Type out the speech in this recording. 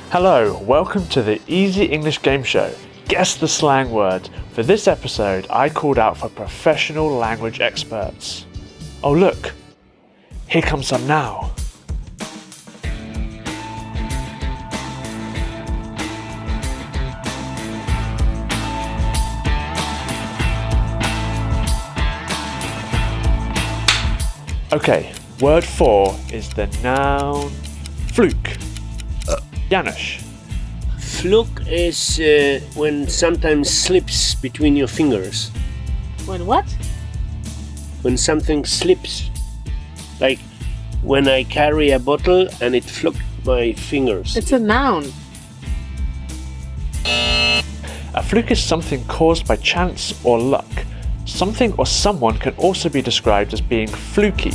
Hello, welcome to the Easy English Game Show. Guess the slang word. For this episode, I called out for professional language experts. Oh look, here comes some now. Okay, word 4 is the noun fluke. Janusz. Fluke is when sometimes slips between your fingers. When what? When something slips. Like when I carry a bottle and it fluked my fingers. It's a noun. A fluke is something caused by chance or luck. Something or someone can also be described as being fluky.